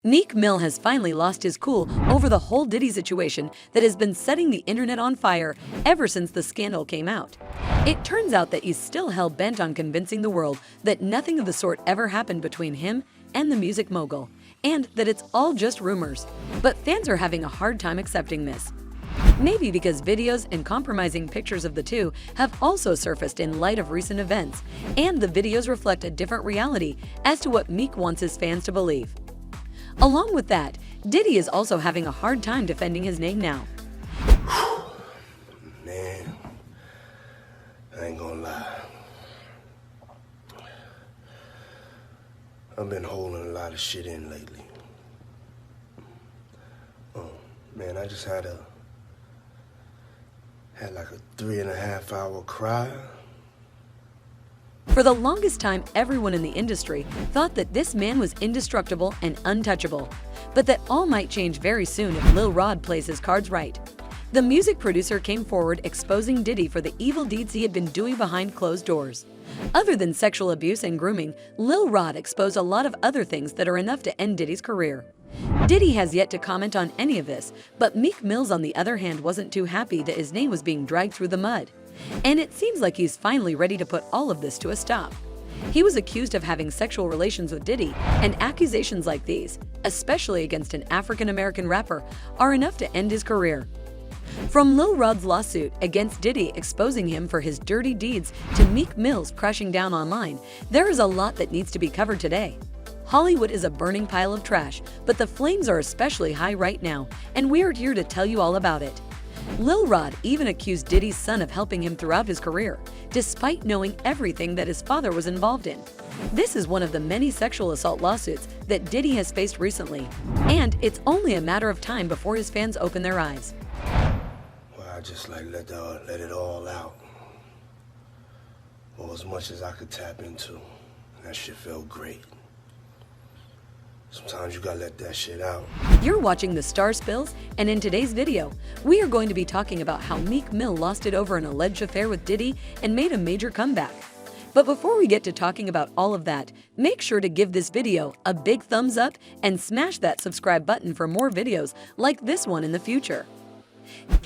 Meek Mill has finally lost his cool over the whole Diddy situation that has been setting the internet on fire ever since the scandal came out. It turns out that he's still hell-bent on convincing the world that nothing of the sort ever happened between him and the music mogul, and that it's all just rumors. But fans are having a hard time accepting this. Maybe because videos and compromising pictures of the two have also surfaced in light of recent events, and the videos reflect a different reality as to what Meek wants his fans to believe. Along with that, Diddy is also having a hard time defending his name now. Man, I ain't gonna lie. I've been holding a lot of shit in lately. Man, I just had like a 3.5 hour cry. For the longest time, everyone in the industry thought that this man was indestructible and untouchable, but that all might change very soon if Lil Rod plays his cards right. The music producer came forward exposing Diddy for the evil deeds he had been doing behind closed doors. Other than sexual abuse and grooming, Lil Rod exposed a lot of other things that are enough to end Diddy's career. Diddy has yet to comment on any of this, but Meek Mills on the other hand wasn't too happy that his name was being dragged through the mud. And it seems like he's finally ready to put all of this to a stop. He was accused of having sexual relations with Diddy, and accusations like these, especially against an African-American rapper, are enough to end his career. From Lil Rod's lawsuit against Diddy exposing him for his dirty deeds to Meek Mill's crashing down online, there is a lot that needs to be covered today. Hollywood is a burning pile of trash, but the flames are especially high right now, and we are here to tell you all about it. Lil Rod even accused Diddy's son of helping him throughout his career, despite knowing everything that his father was involved in. This is one of the many sexual assault lawsuits that Diddy has faced recently, and it's only a matter of time before his fans open their eyes. Well, I just let it all out. Well, as much as I could tap into. That shit felt great. Sometimes you gotta let that shit out. You're watching The Star Spills, and in today's video, we are going to be talking about how Meek Mill lost it over an alleged affair with Diddy and made a major comeback. But before we get to talking about all of that, make sure to give this video a big thumbs up and smash that subscribe button for more videos like this one in the future.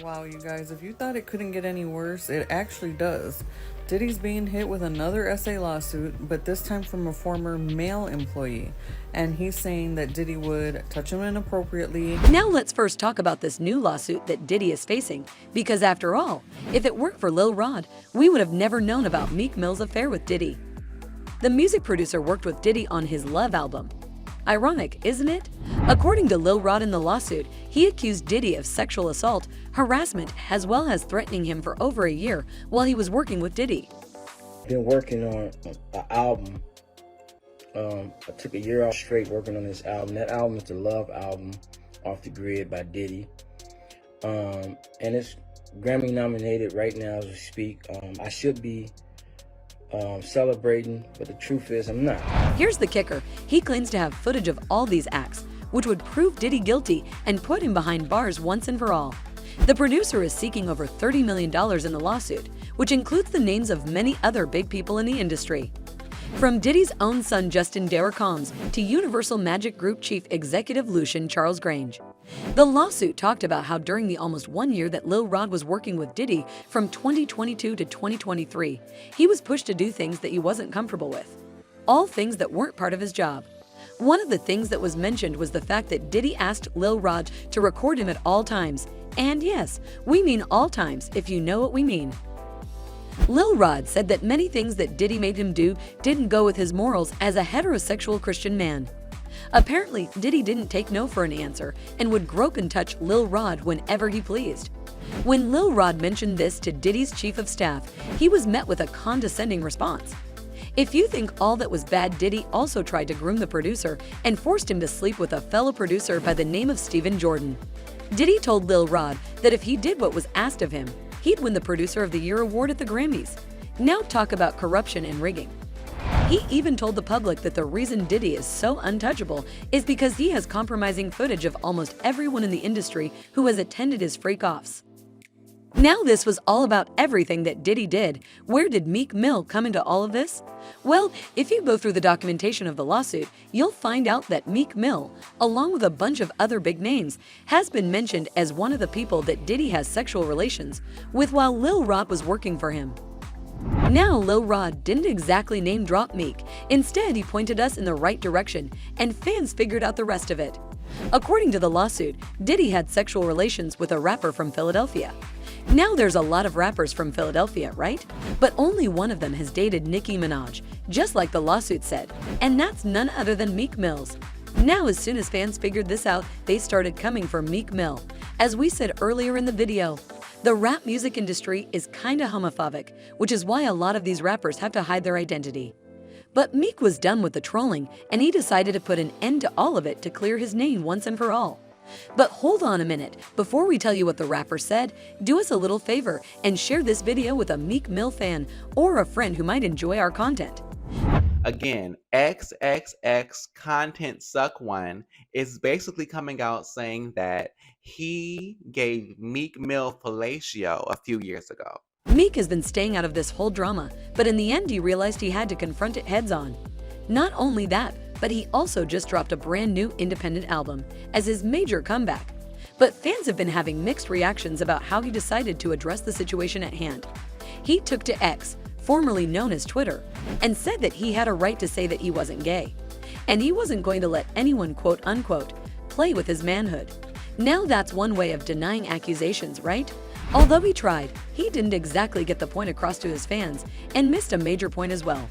Wow, you guys, if you thought it couldn't get any worse, it actually does. Diddy's being hit with another SA lawsuit, but this time from a former male employee. And he's saying that Diddy would touch him inappropriately. Now let's first talk about this new lawsuit that Diddy is facing, because after all, if it weren't for Lil Rod, we would have never known about Meek Mill's affair with Diddy. The music producer worked with Diddy on his Love album. Ironic, isn't it? According to Lil Rod in the lawsuit, he accused Diddy of sexual assault, harassment, as well as threatening him for over a year while he was working with Diddy. Been working on an album. I took a year off straight working on this album. That album is the Love album, Off the Grid by Diddy. And it's Grammy nominated right now as we speak. I should be celebrating, but the truth is I'm not. Here's the kicker. He claims to have footage of all these acts, which would prove Diddy guilty and put him behind bars once and for all. The producer is seeking over $30 million in the lawsuit, which includes the names of many other big people in the industry. From Diddy's own son Justin Combs to Universal Magic Group Chief Executive Lucian Charles Grange. The lawsuit talked about how during the almost 1 year that Lil Rod was working with Diddy from 2022 to 2023, he was pushed to do things that he wasn't comfortable with. All things that weren't part of his job. One of the things that was mentioned was the fact that Diddy asked Lil Rod to record him at all times. And yes, we mean all times, if you know what we mean. Lil Rod said that many things that Diddy made him do didn't go with his morals as a heterosexual Christian man. Apparently, Diddy didn't take no for an answer and would grope and touch Lil Rod whenever he pleased. When Lil Rod mentioned this to Diddy's chief of staff, he was met with a condescending response. If you think all that was bad, Diddy also tried to groom the producer and forced him to sleep with a fellow producer by the name of Stephen Jordan. Diddy told Lil Rod that if he did what was asked of him, he'd win the Producer of the Year award at the Grammys. Now talk about corruption and rigging. He even told the public that the reason Diddy is so untouchable is because he has compromising footage of almost everyone in the industry who has attended his freak-offs. Now this was all about everything that Diddy did. Where did Meek Mill come into all of this? Well, if you go through the documentation of the lawsuit, you'll find out that Meek Mill, along with a bunch of other big names, has been mentioned as one of the people that Diddy has sexual relations with while Lil Rod was working for him. Now, Lil Rod didn't exactly name drop Meek. Instead, he pointed us in the right direction, and fans figured out the rest of it. According to the lawsuit, Diddy had sexual relations with a rapper from Philadelphia. Now there's a lot of rappers from Philadelphia, right? But only one of them has dated Nicki Minaj, just like the lawsuit said, and that's none other than Meek Mills. Now, as soon as fans figured this out, they started coming for Meek Mill. As we said earlier in the video, the rap music industry is kinda homophobic, which is why a lot of these rappers have to hide their identity. But Meek was done with the trolling, and he decided to put an end to all of it to clear his name once and for all. But hold on a minute, before we tell you what the rapper said, do us a little favor and share this video with a Meek Mill fan or a friend who might enjoy our content. Again, XXX Content Suck One is basically coming out saying that he gave Meek Mill fellatio a few years ago. Meek has been staying out of this whole drama, but in the end he realized he had to confront it heads on. Not only that, but he also just dropped a brand new independent album as his major comeback. But fans have been having mixed reactions about how he decided to address the situation at hand. He took to X, formerly known as Twitter, and said that he had a right to say that he wasn't gay. And he wasn't going to let anyone quote-unquote play with his manhood. Now that's one way of denying accusations, right? Although he tried, he didn't exactly get the point across to his fans and missed a major point as well.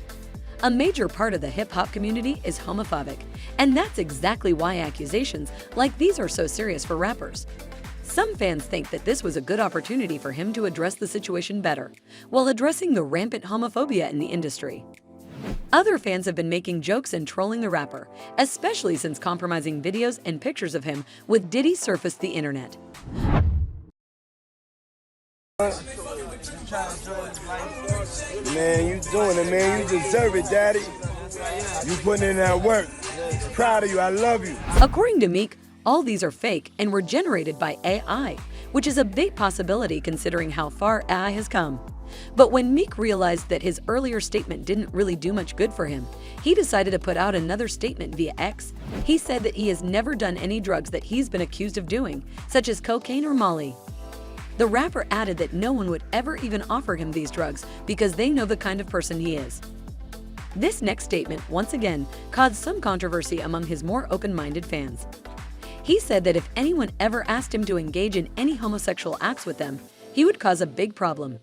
A major part of the hip-hop community is homophobic, and that's exactly why accusations like these are so serious for rappers. Some fans think that this was a good opportunity for him to address the situation better, while addressing the rampant homophobia in the industry. Other fans have been making jokes and trolling the rapper, especially since compromising videos and pictures of him with Diddy surfaced the internet. Man, you doing it, man. You deserve it, daddy. You putting in that work. Proud of you. I love you. According to Meek, all these are fake and were generated by AI, which is a big possibility considering how far AI has come. But when Meek realized that his earlier statement didn't really do much good for him, he decided to put out another statement via X. He said that he has never done any drugs that he's been accused of doing, such as cocaine or Molly. The rapper added that no one would ever even offer him these drugs because they know the kind of person he is. This next statement, once again, caused some controversy among his more open-minded fans. He said that if anyone ever asked him to engage in any homosexual acts with them, he would cause a big problem.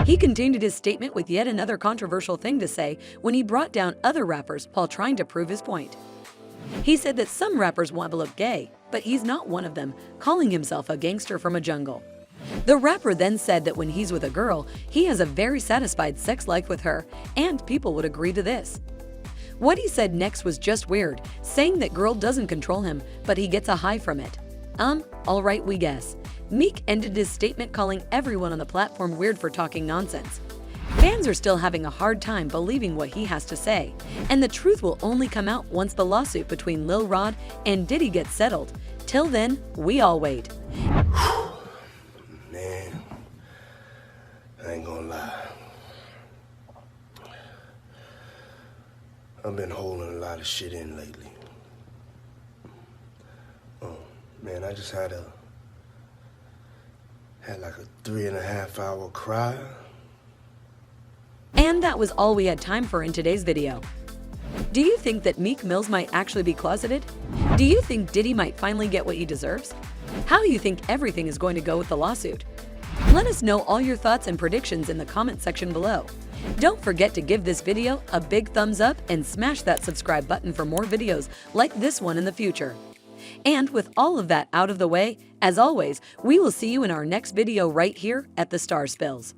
He continued his statement with yet another controversial thing to say when he brought down other rappers while trying to prove his point. He said that some rappers want to look gay, but he's not one of them, calling himself a gangster from a jungle. The rapper then said that when he's with a girl, he has a very satisfied sex life with her, and people would agree to this. What he said next was just weird, saying that girl doesn't control him, but he gets a high from it. Alright, we guess. Meek ended his statement calling everyone on the platform weird for talking nonsense. Fans are still having a hard time believing what he has to say, and the truth will only come out once the lawsuit between Lil Rod and Diddy gets settled. Till then, we all wait. Man, I ain't gonna lie. I've been holding a lot of shit in lately. Man, I just had like a 3.5 hour cry. And that was all we had time for in today's video. Do you think that Meek Mills might actually be closeted? Do you think Diddy might finally get what he deserves? How do you think everything is going to go with the lawsuit? Let us know all your thoughts and predictions in the comment section below. Don't forget to give this video a big thumbs up and smash that subscribe button for more videos like this one in the future. And with all of that out of the way, as always, we will see you in our next video right here at the Star Spills.